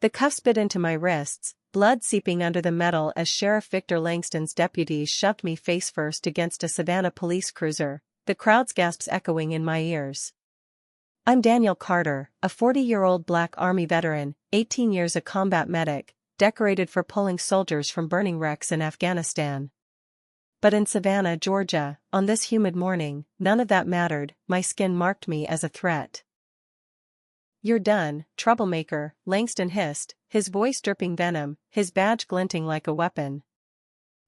The cuffs bit into my wrists, blood seeping under the metal as Sheriff Victor Langston's deputies shoved me face first against a Savannah police cruiser, the crowd's gasps echoing in my ears. I'm Daniel Carter, a 40-year-old Black Army veteran, 18 years a combat medic, decorated for pulling soldiers from burning wrecks in Afghanistan. But in Savannah, Georgia, on this humid morning, none of that mattered. My skin marked me as a threat. "You're done, troublemaker," Langston hissed, his voice dripping venom, his badge glinting like a weapon.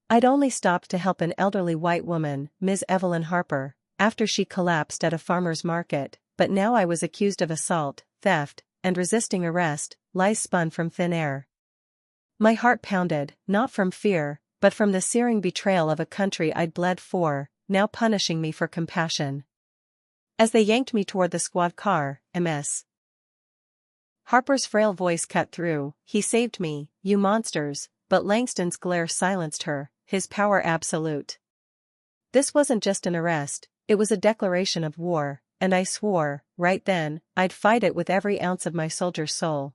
I'd only stopped to help an elderly white woman, Ms. Evelyn Harper, after she collapsed at a farmer's market, but now I was accused of assault, theft, and resisting arrest, lies spun from thin air. My heart pounded, not from fear, but from the searing betrayal of a country I'd bled for, now punishing me for compassion. As they yanked me toward the squad car, Ms. Harper's frail voice cut through, "He saved me, you monsters," but Langston's glare silenced her, his power absolute. This wasn't just an arrest, it was a declaration of war, and I swore, right then, I'd fight it with every ounce of my soldier's soul.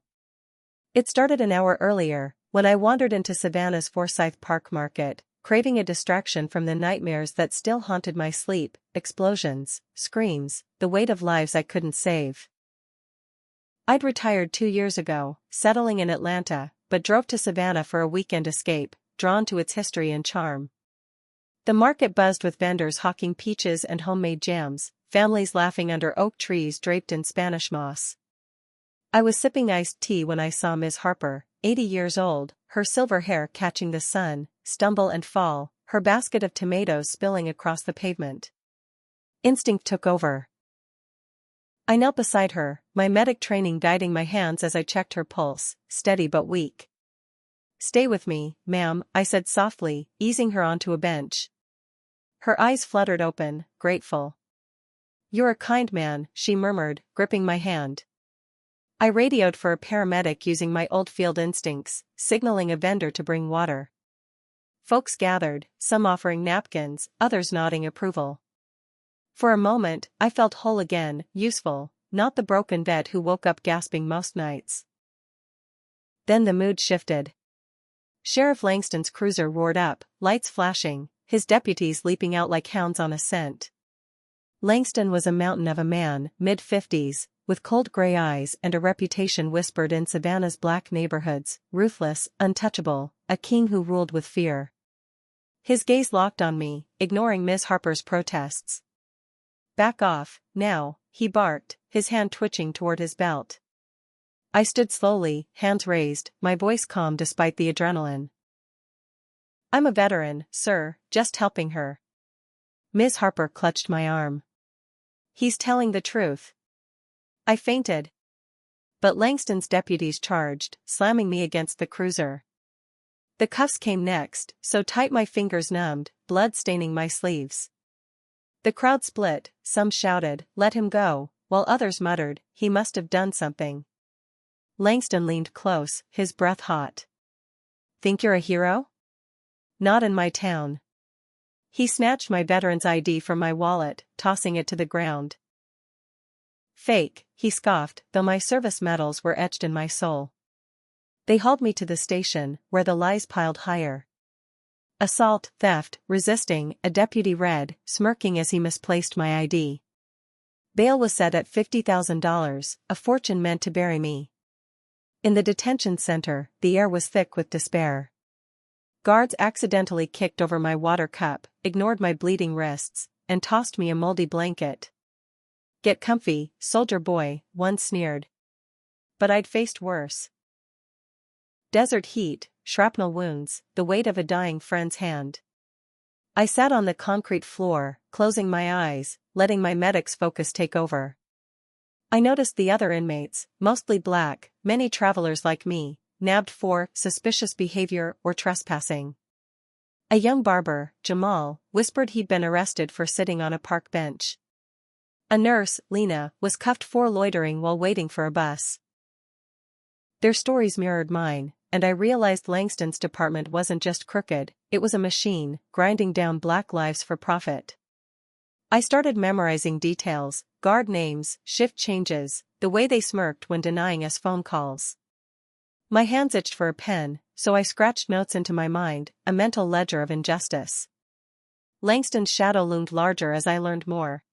It started an hour earlier, when I wandered into Savannah's Forsyth Park Market, craving a distraction from the nightmares that still haunted my sleep, explosions, screams, the weight of lives I couldn't save. I'd retired 2 years ago, settling in Atlanta, but drove to Savannah for a weekend escape, drawn to its history and charm. The market buzzed with vendors hawking peaches and homemade jams, families laughing under oak trees draped in Spanish moss. I was sipping iced tea when I saw Ms. Harper, 80 years old, her silver hair catching the sun, stumble and fall, her basket of tomatoes spilling across the pavement. Instinct took over. I knelt beside her, my medic training guiding my hands as I checked her pulse, steady but weak. "Stay with me, ma'am," I said softly, easing her onto a bench. Her eyes fluttered open, grateful. "You're a kind man," she murmured, gripping my hand. I radioed for a paramedic using my old field instincts, signaling a vendor to bring water. Folks gathered, some offering napkins, others nodding approval. For a moment, I felt whole again, useful, not the broken vet who woke up gasping most nights. Then the mood shifted. Sheriff Langston's cruiser roared up, lights flashing, his deputies leaping out like hounds on a scent. Langston was a mountain of a man, mid-50s, with cold gray eyes and a reputation whispered in Savannah's black neighborhoods, ruthless, untouchable, a king who ruled with fear. His gaze locked on me, ignoring Ms. Harper's protests. "Back off, now," he barked, his hand twitching toward his belt. I stood slowly, hands raised, my voice calm despite the adrenaline. "I'm a veteran, sir, just helping her." Ms. Harper clutched my arm. "He's telling the truth." I fainted. But Langston's deputies charged, slamming me against the cruiser. The cuffs came next, so tight my fingers numbed, blood staining my sleeves. The crowd split, some shouted, "Let him go," while others muttered, "He must have done something." Langston leaned close, his breath hot. "Think you're a hero? Not in my town." He snatched my veteran's ID from my wallet, tossing it to the ground. "Fake," he scoffed, though my service medals were etched in my soul. They hauled me to the station, where the lies piled higher. Assault, theft, resisting, a deputy read, smirking as he misplaced my ID. Bail was set at $50,000, a fortune meant to bury me. In the detention center, the air was thick with despair. Guards accidentally kicked over my water cup, ignored my bleeding wrists, and tossed me a moldy blanket. "Get comfy, soldier boy," one sneered. But I'd faced worse. Desert heat, shrapnel wounds, the weight of a dying friend's hand. I sat on the concrete floor, closing my eyes, letting my medic's focus take over. I noticed the other inmates, mostly black, many travelers like me, nabbed for suspicious behavior or trespassing. A young barber, Jamal, whispered he'd been arrested for sitting on a park bench. A nurse, Lena, was cuffed for loitering while waiting for a bus. Their stories mirrored mine, and I realized Langston's department wasn't just crooked, it was a machine, grinding down black lives for profit. I started memorizing details, guard names, shift changes, the way they smirked when denying us phone calls. My hands itched for a pen, so I scratched notes into my mind, a mental ledger of injustice. Langston's shadow loomed larger as I learned more.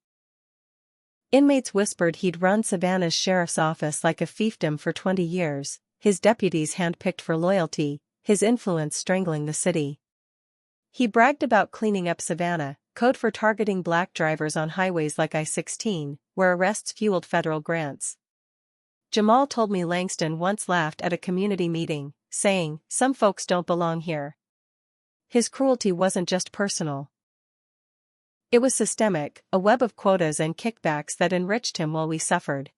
Inmates whispered he'd run Savannah's sheriff's office like a fiefdom for 20 years, his deputies handpicked for loyalty, his influence strangling the city. He bragged about cleaning up Savannah, code for targeting black drivers on highways like I-16, where arrests fueled federal grants. Jamal told me Langston once laughed at a community meeting, saying, "Some folks don't belong here." His cruelty wasn't just personal. It was systemic, a web of quotas and kickbacks that enriched him while we suffered.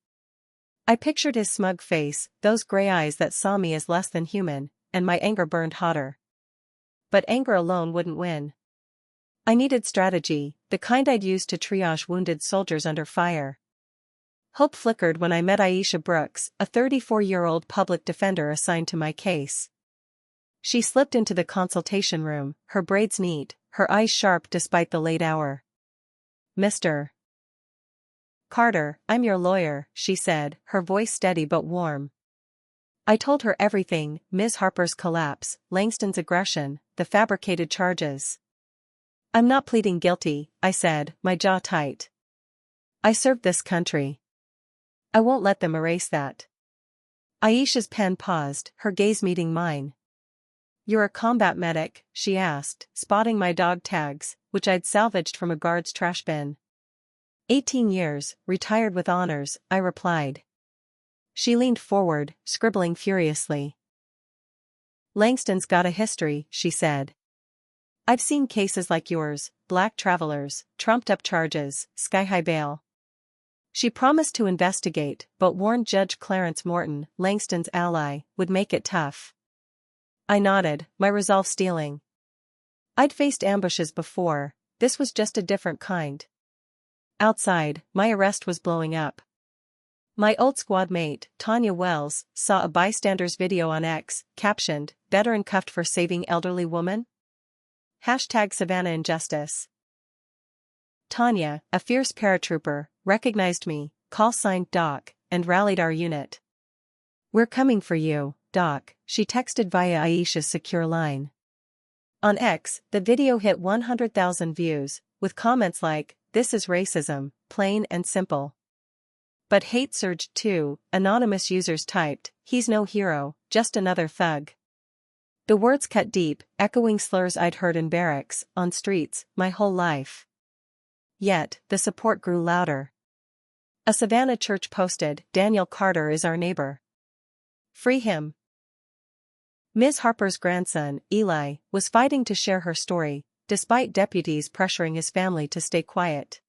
I pictured his smug face, those gray eyes that saw me as less than human, and my anger burned hotter. But anger alone wouldn't win. I needed strategy, the kind I'd use to triage wounded soldiers under fire. Hope flickered when I met Aisha Brooks, a 34-year-old public defender assigned to my case. She slipped into the consultation room, her braids neat, her eyes sharp despite the late hour. "Mr. Carter, I'm your lawyer," she said, her voice steady but warm. I told her everything, Ms. Harper's collapse, Langston's aggression, the fabricated charges. "I'm not pleading guilty," I said, my jaw tight. "I served this country. I won't let them erase that." Aisha's pen paused, her gaze meeting mine. "You're a combat medic?" she asked, spotting my dog tags, which I'd salvaged from a guard's trash bin. 18 years, retired with honors, I replied. She leaned forward, scribbling furiously. "Langston's got a history," she said. "I've seen cases like yours, black travelers, trumped-up charges, sky-high bail." She promised to investigate, but warned Judge Clarence Morton, Langston's ally, would make it tough. I nodded, my resolve steeling. I'd faced ambushes before, this was just a different kind. Outside, my arrest was blowing up. My old squad mate, Tanya Wells, saw a bystander's video on X, captioned, "Veteran cuffed for saving elderly woman?" #Savannah Injustice. Tanya, a fierce paratrooper, recognized me, call sign Doc, and rallied our unit. "We're coming for you, Doc," she texted via Aisha's secure line. On X, the video hit 100,000 views, with comments like, "This is racism, plain and simple." But hate surged too, anonymous users typed, "He's no hero, just another thug." The words cut deep, echoing slurs I'd heard in barracks, on streets, my whole life. Yet, the support grew louder. A Savannah church posted, "Daniel Carter is our neighbor. Free him." Ms. Harper's grandson, Eli, was fighting to share her story, despite deputies pressuring his family to stay quiet.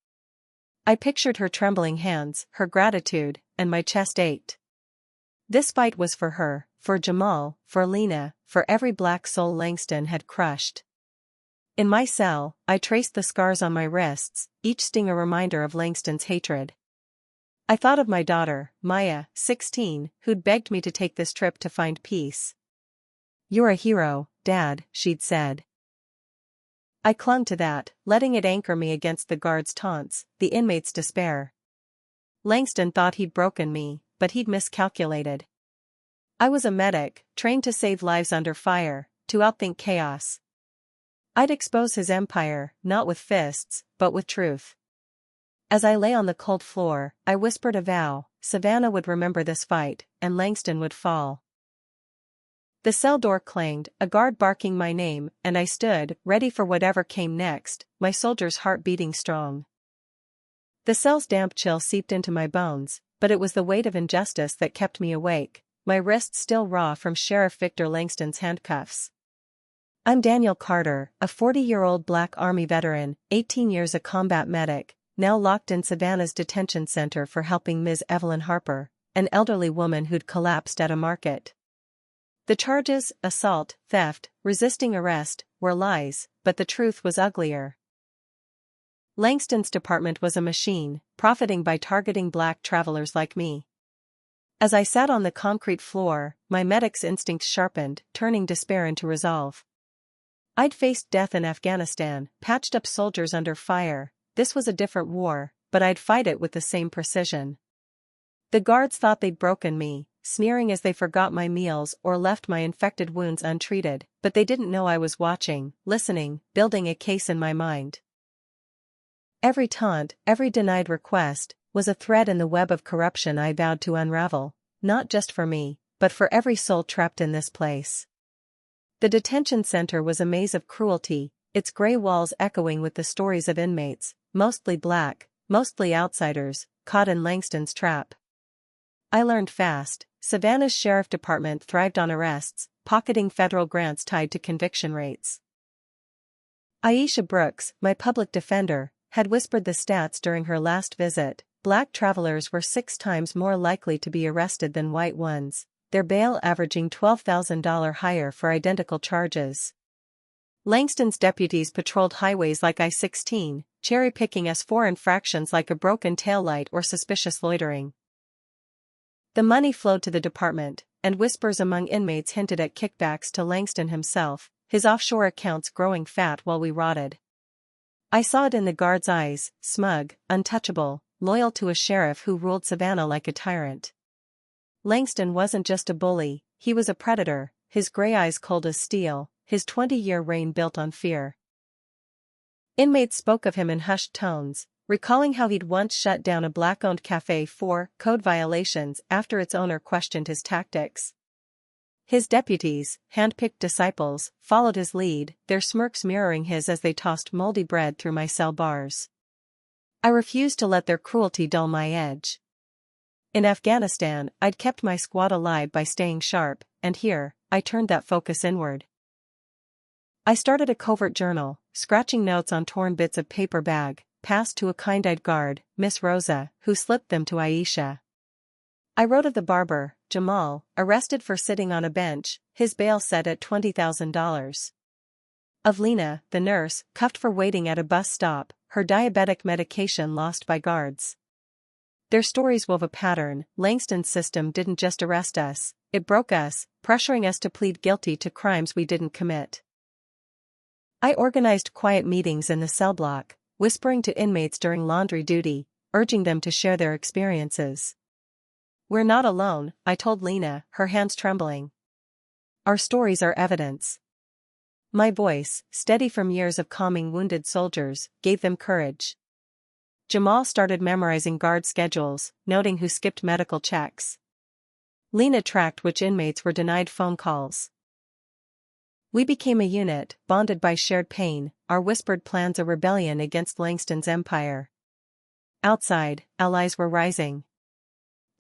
I pictured her trembling hands, her gratitude, and my chest ached. This fight was for her, for Jamal, for Lena, for every black soul Langston had crushed. In my cell, I traced the scars on my wrists, each sting a reminder of Langston's hatred. I thought of my daughter, Maya, 16, who'd begged me to take this trip to find peace. "You're a hero, Dad," she'd said. I clung to that, letting it anchor me against the guards' taunts, the inmates' despair. Langston thought he'd broken me, but he'd miscalculated. I was a medic, trained to save lives under fire, to outthink chaos. I'd expose his empire, not with fists, but with truth. As I lay on the cold floor, I whispered a vow, Savannah would remember this fight, and Langston would fall. The cell door clanged, a guard barking my name, and I stood, ready for whatever came next, my soldier's heart beating strong. The cell's damp chill seeped into my bones, but it was the weight of injustice that kept me awake, my wrists still raw from Sheriff Victor Langston's handcuffs. I'm Daniel Carter, a 40-year-old Black Army veteran, 18 years a combat medic, now locked in Savannah's detention center for helping Ms. Evelyn Harper, an elderly woman who'd collapsed at a market. The charges, assault, theft, resisting arrest, were lies, but the truth was uglier. Langston's department was a machine, profiting by targeting black travelers like me. As I sat on the concrete floor, my medic's instincts sharpened, turning despair into resolve. I'd faced death in Afghanistan, patched up soldiers under fire. This was a different war, but I'd fight it with the same precision. The guards thought they'd broken me, sneering as they forgot my meals or left my infected wounds untreated, but they didn't know I was watching, listening, building a case in my mind. Every taunt, every denied request, was a thread in the web of corruption I vowed to unravel, not just for me, but for every soul trapped in this place. The detention center was a maze of cruelty, its gray walls echoing with the stories of inmates, mostly black, mostly outsiders, caught in Langston's trap. I learned fast, Savannah's sheriff department thrived on arrests, pocketing federal grants tied to conviction rates. Aisha Brooks, my public defender, had whispered the stats during her last visit. Black travelers were 6 times more likely to be arrested than white ones, their bail averaging $12,000 higher for identical charges. Langston's deputies patrolled highways like I-16, cherry-picking S4 infractions like a broken taillight or suspicious loitering. The money flowed to the department, and whispers among inmates hinted at kickbacks to Langston himself, his offshore accounts growing fat while we rotted. I saw it in the guards' eyes, smug, untouchable, loyal to a sheriff who ruled Savannah like a tyrant. Langston wasn't just a bully, he was a predator, his gray eyes cold as steel, his 20-year reign built on fear. Inmates spoke of him in hushed tones, recalling how he'd once shut down a black-owned cafe for code violations after its owner questioned his tactics. His deputies, hand-picked disciples, followed his lead, their smirks mirroring his as they tossed moldy bread through my cell bars. I refused to let their cruelty dull my edge. In Afghanistan, I'd kept my squad alive by staying sharp, and here, I turned that focus inward. I started a covert journal, scratching notes on torn bits of paper bag, passed to a kind-eyed guard, Miss Rosa, who slipped them to Aisha. I wrote of the barber, Jamal, arrested for sitting on a bench, his bail set at $20,000. Of Lena, the nurse, cuffed for waiting at a bus stop, her diabetic medication lost by guards. Their stories wove a pattern. Langston's system didn't just arrest us, it broke us, pressuring us to plead guilty to crimes we didn't commit. I organized quiet meetings in the cell block, whispering to inmates during laundry duty, urging them to share their experiences. "We're not alone," I told Lena, her hands trembling. "Our stories are evidence." My voice, steady from years of calming wounded soldiers, gave them courage. Jamal started memorizing guard schedules, noting who skipped medical checks. Lena tracked which inmates were denied phone calls. We became a unit, bonded by shared pain, our whispered plans a rebellion against Langston's empire. Outside, allies were rising.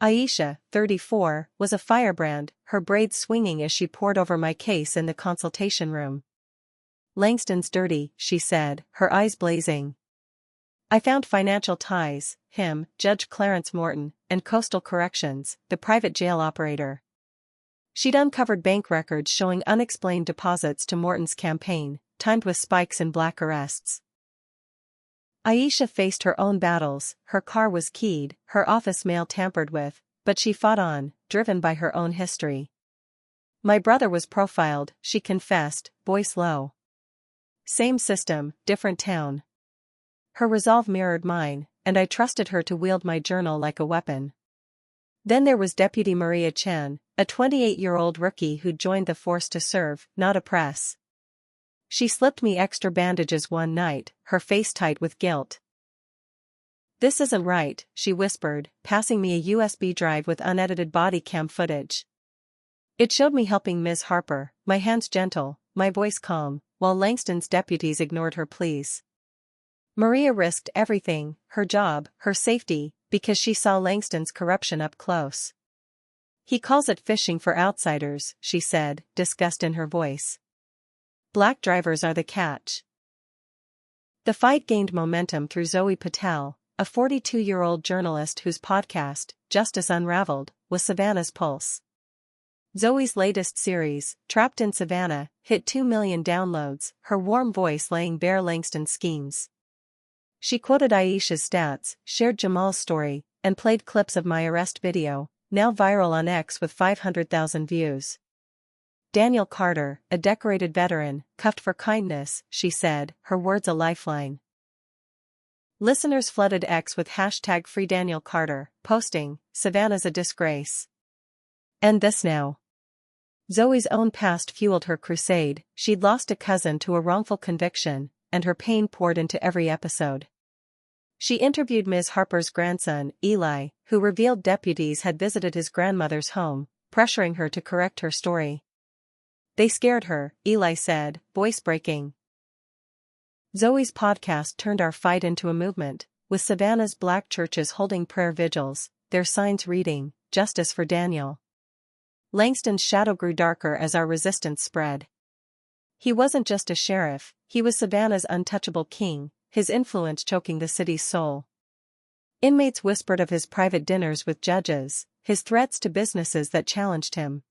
Aisha, 34, was a firebrand, her braids swinging as she pored over my case in the consultation room. "Langston's dirty," she said, her eyes blazing. I found financial ties, him, Judge Clarence Morton, and Coastal Corrections, the private jail operator. She'd uncovered bank records showing unexplained deposits to Morton's campaign, timed with spikes in black arrests. Aisha faced her own battles, her car was keyed, her office mail tampered with, but she fought on, driven by her own history. "My brother was profiled," she confessed, voice low. "Same system, different town." Her resolve mirrored mine, and I trusted her to wield my journal like a weapon. Then there was Deputy Maria Chen, a 28-year-old rookie who'd joined the force to serve, not oppress. She slipped me extra bandages one night, her face tight with guilt. "This isn't right," she whispered, passing me a USB drive with unedited body cam footage. It showed me helping Ms. Harper, my hands gentle, my voice calm, while Langston's deputies ignored her pleas. Maria risked everything, her job, her safety, because she saw Langston's corruption up close. "He calls it fishing for outsiders," she said, disgust in her voice. "Black drivers are the catch." The fight gained momentum through Zoe Patel, a 42-year-old journalist whose podcast, Justice Unraveled, was Savannah's pulse. Zoe's latest series, Trapped in Savannah, hit 2 million downloads, her warm voice laying bare Langston's schemes. She quoted Aisha's stats, shared Jamal's story, and played clips of my arrest video, now viral on X with 500,000 views. "Daniel Carter, a decorated veteran, cuffed for kindness," she said, her words a lifeline. Listeners flooded X with #FreeDanielCarter, posting, "Savannah's a disgrace." End this now. Zoe's own past fueled her crusade. She'd lost a cousin to a wrongful conviction, and her pain poured into every episode. She interviewed Ms. Harper's grandson, Eli, who revealed deputies had visited his grandmother's home, pressuring her to correct her story. They scared her, Eli said, voice breaking. Zoe's podcast turned our fight into a movement, with Savannah's black churches holding prayer vigils, their signs reading, "Justice for Daniel." Langston's shadow grew darker as our resistance spread. He wasn't just a sheriff, he was Savannah's untouchable king, his influence choking the city's soul. Inmates whispered of his private dinners with judges, his threats to businesses that challenged him.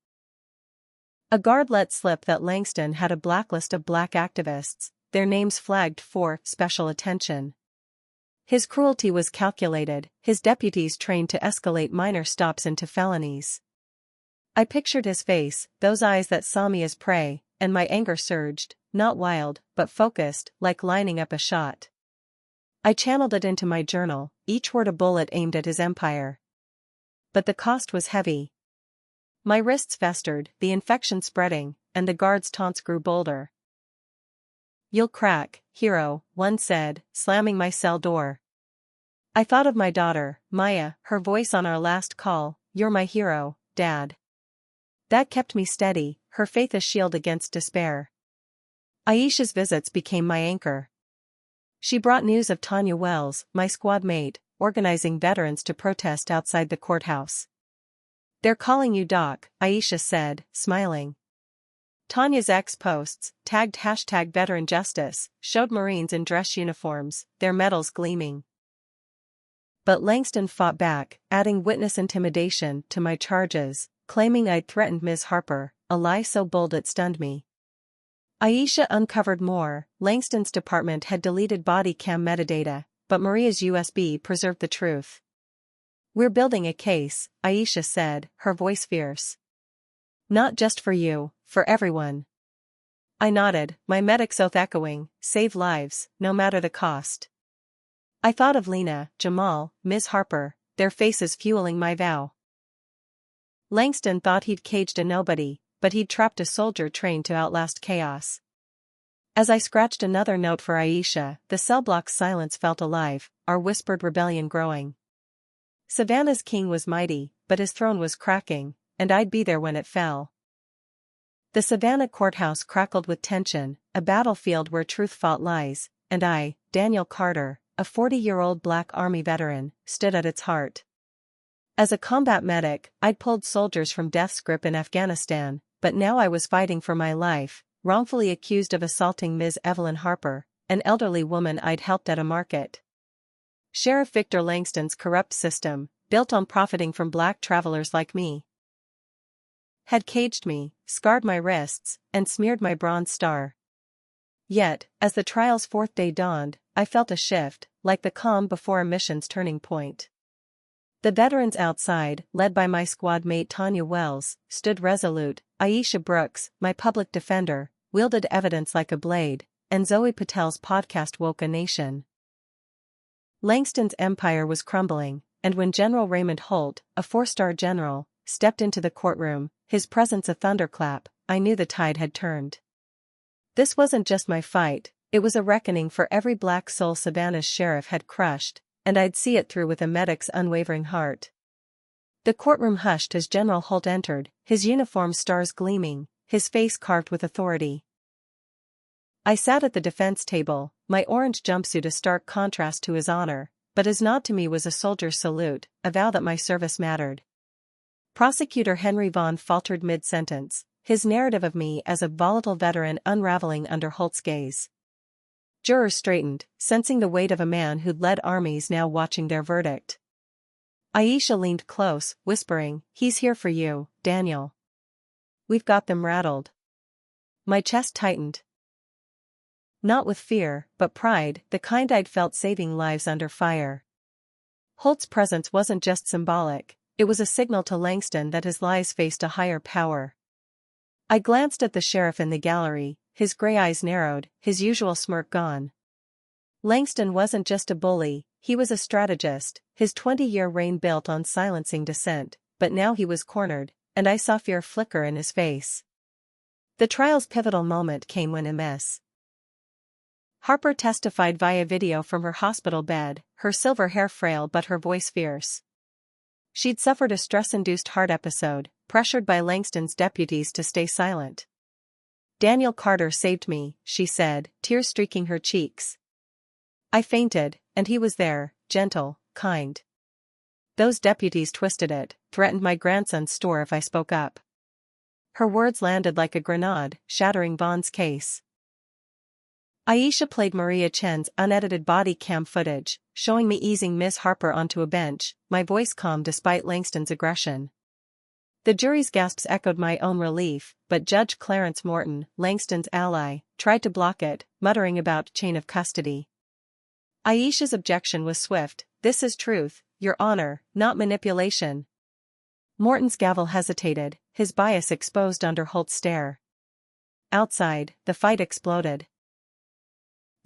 A guard let slip that Langston had a blacklist of black activists, their names flagged for special attention. His cruelty was calculated, his deputies trained to escalate minor stops into felonies. I pictured his face, those eyes that saw me as prey, and my anger surged, not wild, but focused, like lining up a shot. I channeled it into my journal, each word a bullet aimed at his empire. But the cost was heavy. My wrists festered, the infection spreading, and the guard's taunts grew bolder. "You'll crack, hero," one said, slamming my cell door. I thought of my daughter, Maya, her voice on our last call, "You're my hero, Dad." That kept me steady, her faith a shield against despair. Aisha's visits became my anchor. She brought news of Tanya Wells, my squad mate, organizing veterans to protest outside the courthouse. "They're calling you Doc," Aisha said, smiling. Tanya's ex-posts, tagged #VeteranJustice, showed Marines in dress uniforms, their medals gleaming. But Langston fought back, adding witness intimidation to my charges, claiming I'd threatened Ms. Harper, a lie so bold it stunned me. Aisha uncovered more. Langston's department had deleted body cam metadata, but Maria's USB preserved the truth. "We're building a case," Aisha said, her voice fierce. "Not just for you, for everyone." I nodded, my medic's oath echoing, "Save lives, no matter the cost." I thought of Lena, Jamal, Ms. Harper, their faces fueling my vow. Langston thought he'd caged a nobody, but he'd trapped a soldier trained to outlast chaos. As I scratched another note for Aisha, the cell block's silence felt alive, our whispered rebellion growing. Savannah's king was mighty, but his throne was cracking, and I'd be there when it fell. The Savannah courthouse crackled with tension, a battlefield where truth fought lies, and I, Daniel Carter, a 40-year-old Black Army veteran, stood at its heart. As a combat medic, I'd pulled soldiers from death's grip in Afghanistan, but now I was fighting for my life, wrongfully accused of assaulting Ms. Evelyn Harper, an elderly woman I'd helped at a market. Sheriff Victor Langston's corrupt system, built on profiting from black travelers like me, had caged me, scarred my wrists, and smeared my Bronze Star. Yet, as the trial's fourth day dawned, I felt a shift, like the calm before a mission's turning point. The veterans outside, led by my squad mate Tanya Wells, stood resolute. Aisha Brooks, my public defender, wielded evidence like a blade, and Zoe Patel's podcast woke a nation. Langston's empire was crumbling, and when General Raymond Holt, a 4-star general, stepped into the courtroom, his presence a thunderclap, I knew the tide had turned. This wasn't just my fight, it was a reckoning for every black soul Savannah's sheriff had crushed, and I'd see it through with a medic's unwavering heart. The courtroom hushed as General Holt entered, his uniform stars gleaming, his face carved with authority. I sat at the defense table, my orange jumpsuit a stark contrast to his honor, but his nod to me was a soldier's salute, a vow that my service mattered. Prosecutor Henry Vaughn faltered mid-sentence, his narrative of me as a volatile veteran unraveling under Holt's gaze. Jurors straightened, sensing the weight of a man who'd led armies now watching their verdict. Aisha leaned close, whispering, "He's here for you, Daniel. We've got them rattled." My chest tightened. Not with fear, but pride, the kind I'd felt saving lives under fire. Holt's presence wasn't just symbolic, it was a signal to Langston that his lies faced a higher power. I glanced at the sheriff in the gallery, his gray eyes narrowed, his usual smirk gone. Langston wasn't just a bully, he was a strategist, his 20-year reign built on silencing dissent, but now he was cornered, and I saw fear flicker in his face. The trial's pivotal moment came when Ms. Harper testified via video from her hospital bed, her silver hair frail but her voice fierce. She'd suffered a stress-induced heart episode, pressured by Langston's deputies to stay silent. "Daniel Carter saved me," she said, tears streaking her cheeks. "I fainted, and he was there, gentle, kind. Those deputies twisted it, threatened my grandson's store if I spoke up." Her words landed like a grenade, shattering Vaughn's case. Aisha played Maria Chen's unedited body cam footage, showing me easing Ms. Harper onto a bench, my voice calm despite Langston's aggression. The jury's gasps echoed my own relief, but Judge Clarence Morton, Langston's ally, tried to block it, muttering about chain of custody. Aisha's objection was swift: "This is truth, Your Honor, not manipulation." Morton's gavel hesitated, his bias exposed under Holt's stare. Outside, the fight exploded.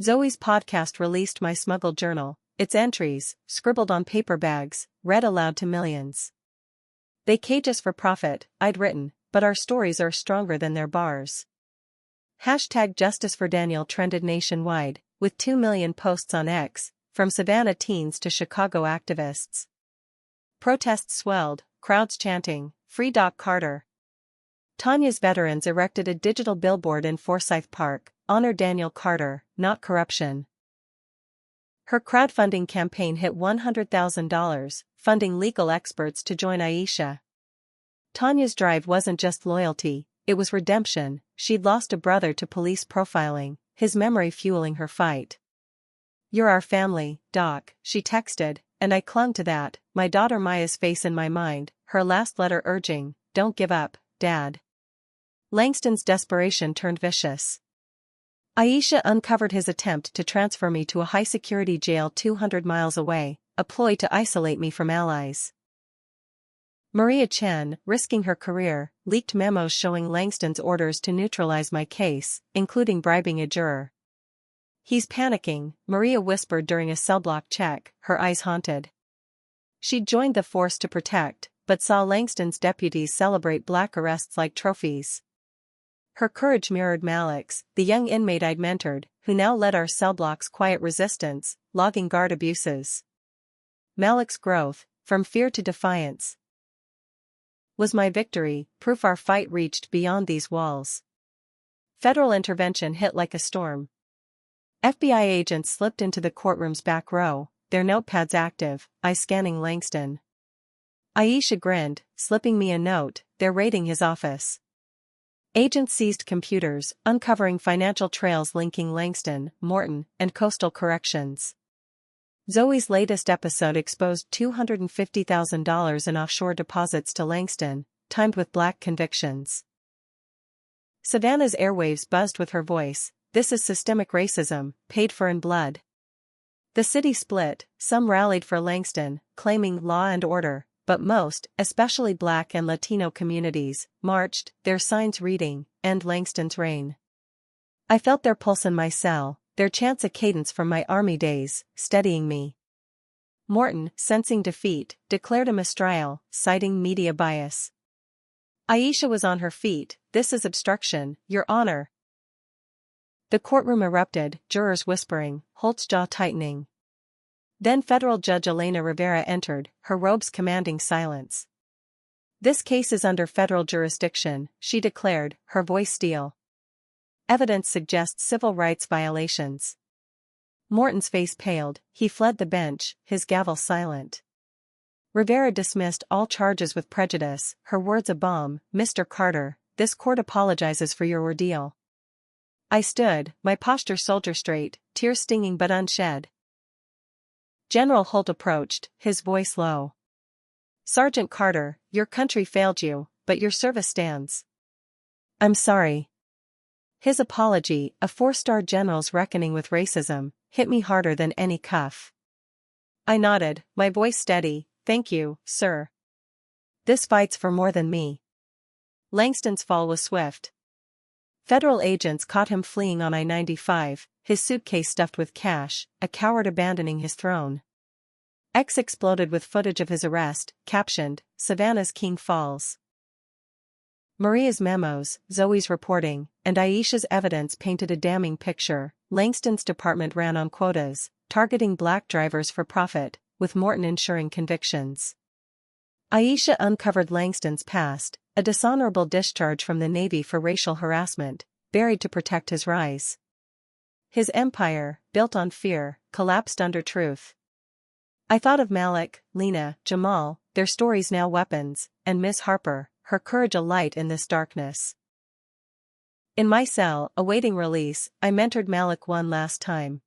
Zoe's podcast released my smuggled journal, its entries, scribbled on paper bags, read aloud to millions. "They cage us for profit," I'd written, "but our stories are stronger than their bars." #Justice for Daniel trended nationwide, with 2 million posts on X, from Savannah teens to Chicago activists. Protests swelled, crowds chanting, "Free Doc Carter." Tanya's veterans erected a digital billboard in Forsyth Park, "Honor Daniel Carter, not corruption." Her crowdfunding campaign hit $100,000, funding legal experts to join Aisha. Tanya's drive wasn't just loyalty, it was redemption. She'd lost a brother to police profiling, his memory fueling her fight. "You're our family, Doc," she texted, and I clung to that, my daughter Maya's face in my mind, her last letter urging, "Don't give up, Dad." Langston's desperation turned vicious. Aisha uncovered his attempt to transfer me to a high-security jail 200 miles away, a ploy to isolate me from allies. Maria Chen, risking her career, leaked memos showing Langston's orders to neutralize my case, including bribing a juror. "He's panicking," Maria whispered during a cell block check, her eyes haunted. She'd joined the force to protect, but saw Langston's deputies celebrate black arrests like trophies. Her courage mirrored Malik's, the young inmate I'd mentored, who now led our cell block's quiet resistance, logging guard abuses. Malik's growth, from fear to defiance, was my victory, proof our fight reached beyond these walls. Federal intervention hit like a storm. FBI agents slipped into the courtroom's back row, their notepads active, eyes scanning Langston. Aisha grinned, slipping me a note, "They're raiding his office." Agents seized computers, uncovering financial trails linking Langston, Morton, and Coastal Corrections. Zoe's latest episode exposed $250,000 in offshore deposits to Langston, timed with black convictions. Savannah's airwaves buzzed with her voice, "This is systemic racism, paid for in blood." The city split, some rallied for Langston, claiming law and order, but most, especially Black and Latino communities, marched, their signs reading, "End Langston's reign." I felt their pulse in my cell, their chants a cadence from my army days, steadying me. Morton, sensing defeat, declared a mistrial, citing media bias. Aisha was on her feet, "This is obstruction, Your Honor." The courtroom erupted, jurors whispering, Holt's jaw tightening. Then Federal Judge Elena Rivera entered, her robes commanding silence. "This case is under federal jurisdiction," she declared, her voice steel. "Evidence suggests civil rights violations." Morton's face paled, he fled the bench, his gavel silent. Rivera dismissed all charges with prejudice, her words a bomb, "Mr. Carter, this court apologizes for your ordeal." I stood, my posture soldier straight, tears stinging but unshed. General Holt approached, his voice low. "Sergeant Carter, your country failed you, but your service stands." "I'm sorry." His apology, a 4-star general's reckoning with racism, hit me harder than any cuff. I nodded, my voice steady, "Thank you, sir. This fight's for more than me." Langston's fall was swift. Federal agents caught him fleeing on I-95, his suitcase stuffed with cash, a coward abandoning his throne. X exploded with footage of his arrest, captioned, "Savannah's King Falls." Maria's memos, Zoe's reporting, and Aisha's evidence painted a damning picture. Langston's department ran on quotas, targeting black drivers for profit, with Morton ensuring convictions. Aisha uncovered Langston's past, a dishonorable discharge from the Navy for racial harassment, buried to protect his rise. His empire, built on fear, collapsed under truth. I thought of Malik, Lena, Jamal, their stories now weapons, and Miss Harper, her courage a light in this darkness. In my cell, awaiting release, I mentored Malik one last time.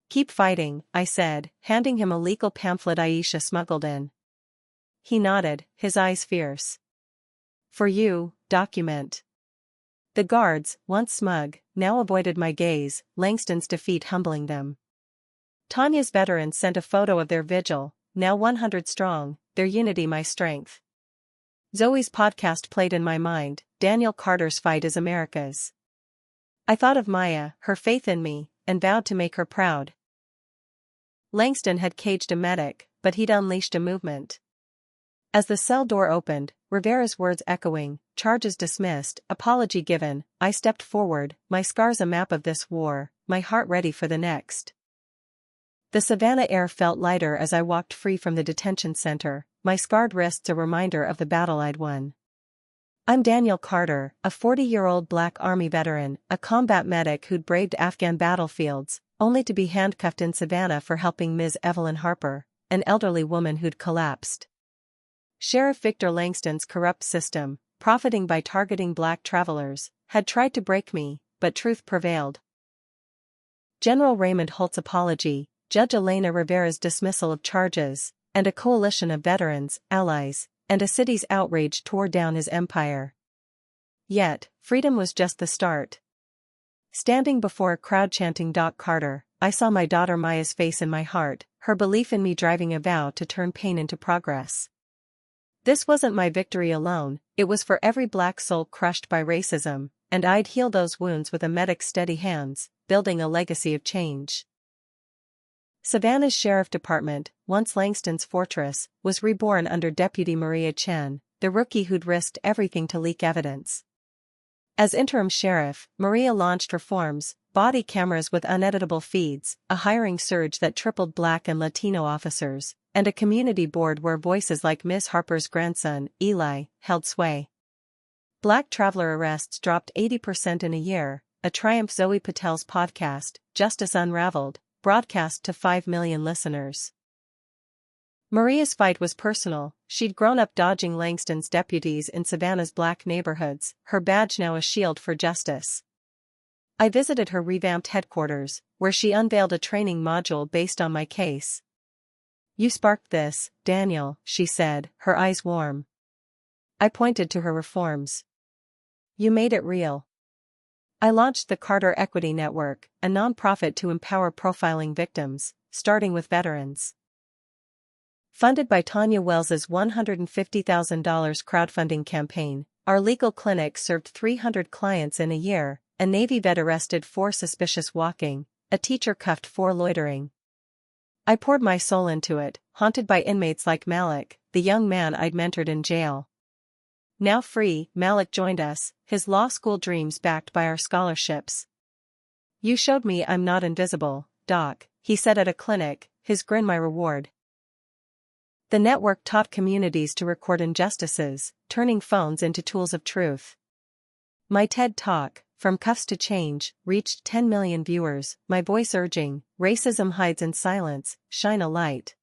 "Keep fighting," I said, handing him a legal pamphlet Aisha smuggled in. He nodded, his eyes fierce. "For you, document." The guards, once smug, now avoided my gaze, Langston's defeat humbling them. Tanya's veterans sent a photo of their vigil, now 100 strong, their unity my strength. Zoe's podcast played in my mind, Daniel Carter's fight is America's. I thought of Maya, her faith in me, and vowed to make her proud. Langston had caged a medic, but he'd unleashed a movement. As the cell door opened, Rivera's words echoing, charges dismissed, apology given, I stepped forward, my scars a map of this war, my heart ready for the next. The Savannah air felt lighter as I walked free from the detention center, my scarred wrists a reminder of the battle I'd won. I'm Daniel Carter, a 40-year-old Black Army veteran, a combat medic who'd braved Afghan battlefields, only to be handcuffed in Savannah for helping Ms. Evelyn Harper, an elderly woman who'd collapsed. Sheriff Victor Langston's corrupt system, profiting by targeting black travelers, had tried to break me, but truth prevailed. General Raymond Holt's apology, Judge Elena Rivera's dismissal of charges, and a coalition of veterans, allies, and a city's outrage tore down his empire. Yet, freedom was just the start. Standing before a crowd chanting Doc Carter, I saw my daughter Maya's face in my heart, her belief in me driving a vow to turn pain into progress. This wasn't my victory alone, it was for every black soul crushed by racism, and I'd heal those wounds with a medic's steady hands, building a legacy of change. Savannah's Sheriff Department, once Langston's fortress, was reborn under Deputy Maria Chen, the rookie who'd risked everything to leak evidence. As interim sheriff, Maria launched reforms, body cameras with uneditable feeds, a hiring surge that tripled Black and Latino officers, and a community board where voices like Ms. Harper's grandson, Eli, held sway. Black traveler arrests dropped 80% in a year, a triumph. Zoe Patel's podcast, Justice Unraveled, broadcast to 5 million listeners. Maria's fight was personal, she'd grown up dodging Langston's deputies in Savannah's black neighborhoods, her badge now a shield for justice. I visited her revamped headquarters, where she unveiled a training module based on my case. "You sparked this, Daniel," she said, her eyes warm. I pointed to her reforms. "You made it real." I launched the Carter Equity Network, a nonprofit to empower profiling victims, starting with veterans. Funded by Tanya Wells's $150,000 crowdfunding campaign, our legal clinic served 300 clients in a year. A Navy vet arrested 4 suspicious walking, a teacher cuffed 4 loitering. I poured my soul into it, haunted by inmates like Malik, the young man I'd mentored in jail. Now free, Malik joined us, his law school dreams backed by our scholarships. "You showed me I'm not invisible, Doc," he said at a clinic, his grin my reward. The network taught communities to record injustices, turning phones into tools of truth. My TED Talk, From Cuffs to Change, reached 10 million viewers, my voice urging, racism hides in silence, shine a light.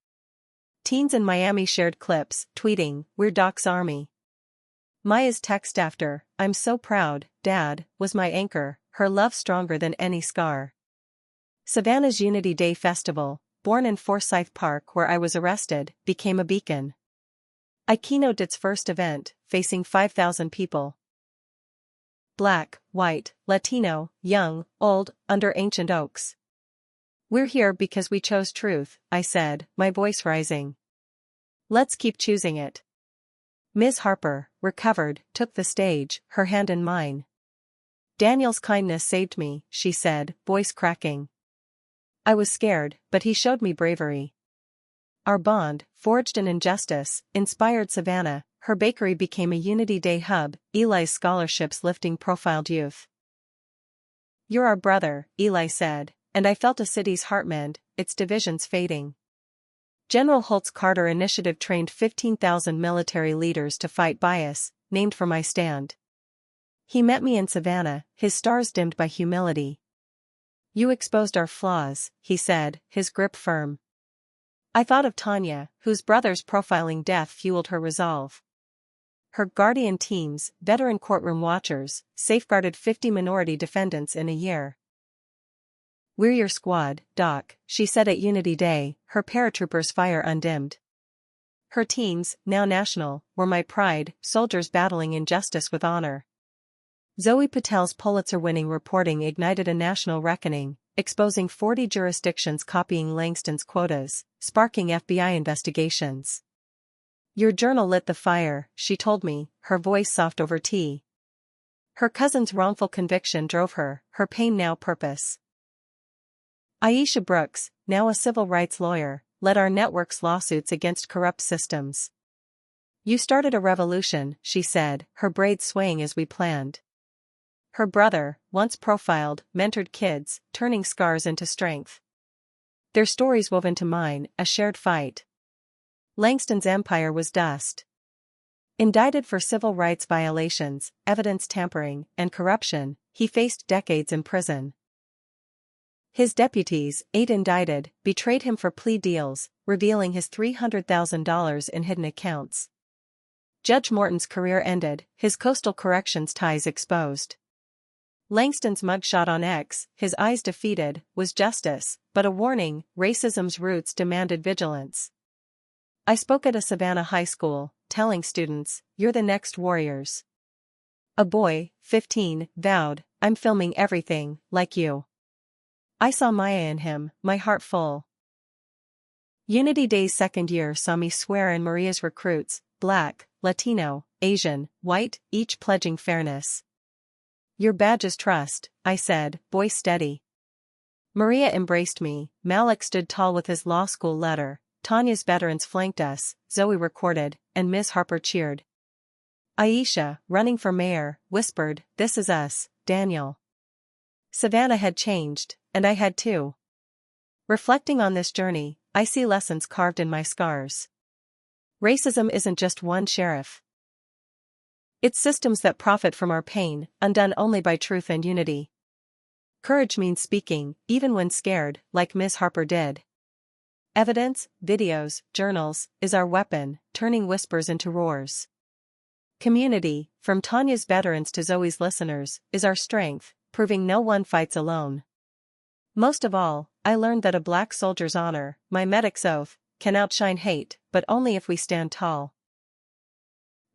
Teens in Miami shared clips, tweeting, "We're Doc's Army." Maya's text after, "I'm so proud, Dad," was my anchor, her love stronger than any scar. Savannah's Unity Day Festival, born in Forsyth Park where I was arrested, became a beacon. I keynoted its first event, facing 5,000 people. Black, white, Latino, young, old, under ancient oaks. "We're here because we chose truth," I said, my voice rising. "Let's keep choosing it." Ms. Harper, recovered, took the stage, her hand in mine. "Daniel's kindness saved me," she said, voice cracking. I was scared, but he showed me bravery. Our bond, forged in injustice, inspired Savannah, her bakery became a Unity Day hub, Eli's scholarships lifting profiled youth. "You're our brother," Eli said, and I felt a city's heart mend, its divisions fading. General Holt's Carter Initiative trained 15,000 military leaders to fight bias, named for my stand. He met me in Savannah, his stars dimmed by humility. "You exposed our flaws," he said, his grip firm. I thought of Tanya, whose brother's profiling death fueled her resolve. Her guardian teams, veteran courtroom watchers, safeguarded 50 minority defendants in a year. "We're your squad, Doc," she said at Unity Day, her paratroopers' fire undimmed. Her teams, now national, were my pride, soldiers battling injustice with honor. Zoe Patel's Pulitzer-winning reporting ignited a national reckoning, exposing 40 jurisdictions copying Langston's quotas, sparking FBI investigations. "Your journal lit the fire," she told me, her voice soft over tea. Her cousin's wrongful conviction drove her pain now purpose. Aisha Brooks, now a civil rights lawyer, led our network's lawsuits against corrupt systems. "You started a revolution," she said, her braids swaying as we planned. Her brother, once profiled, mentored kids, turning scars into strength. Their stories wove into mine, a shared fight. Langston's empire was dust. Indicted for civil rights violations, evidence tampering, and corruption, he faced decades in prison. His deputies, 8 indicted, betrayed him for plea deals, revealing his $300,000 in hidden accounts. Judge Morton's career ended, his coastal corrections ties exposed. Langston's mugshot on X, his eyes defeated, was justice, but a warning: racism's roots demanded vigilance. I spoke at a Savannah high school, telling students, "You're the next warriors." A boy, 15, vowed, "I'm filming everything, like you." I saw Maya in him, my heart full. Unity Day's second year saw me swear in Maria's recruits, Black, Latino, Asian, white, each pledging fairness. "Your badge is trust," I said, voice steady. Maria embraced me, Malik stood tall with his law school letter, Tanya's veterans flanked us, Zoe recorded, and Ms. Harper cheered. Aisha, running for mayor, whispered, "This is us, Daniel." Savannah had changed, and I had too. Reflecting on this journey, I see lessons carved in my scars. Racism isn't just one sheriff. It's systems that profit from our pain, undone only by truth and unity. Courage means speaking, even when scared, like Ms. Harper did. Evidence, videos, journals, is our weapon, turning whispers into roars. Community, from Tanya's veterans to Zoe's listeners, is our strength, proving no one fights alone. Most of all, I learned that a black soldier's honor, my medic's oath, can outshine hate, but only if we stand tall.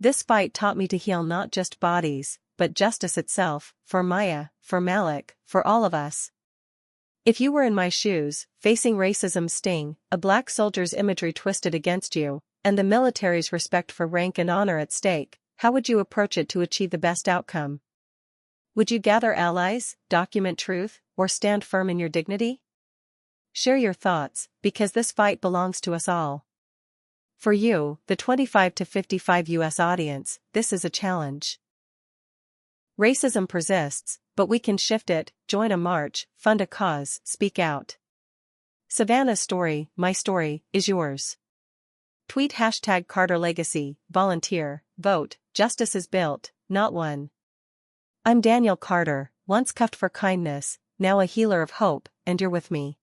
This fight taught me to heal not just bodies, but justice itself, for Maya, for Malik, for all of us. If you were in my shoes, facing racism's sting, a black soldier's imagery twisted against you, and the military's respect for rank and honor at stake, how would you approach it to achieve the best outcome? Would you gather allies, document truth, or stand firm in your dignity? Share your thoughts, because this fight belongs to us all. For you, the 25 to 55 U.S. audience, this is a challenge. Racism persists, but we can shift it, join a march, fund a cause, speak out. Savannah's story, my story, is yours. Tweet #CarterLegacy, volunteer, vote, justice is built, not won. I'm Daniel Carter, once cuffed for kindness, now a healer of hope, and you're with me.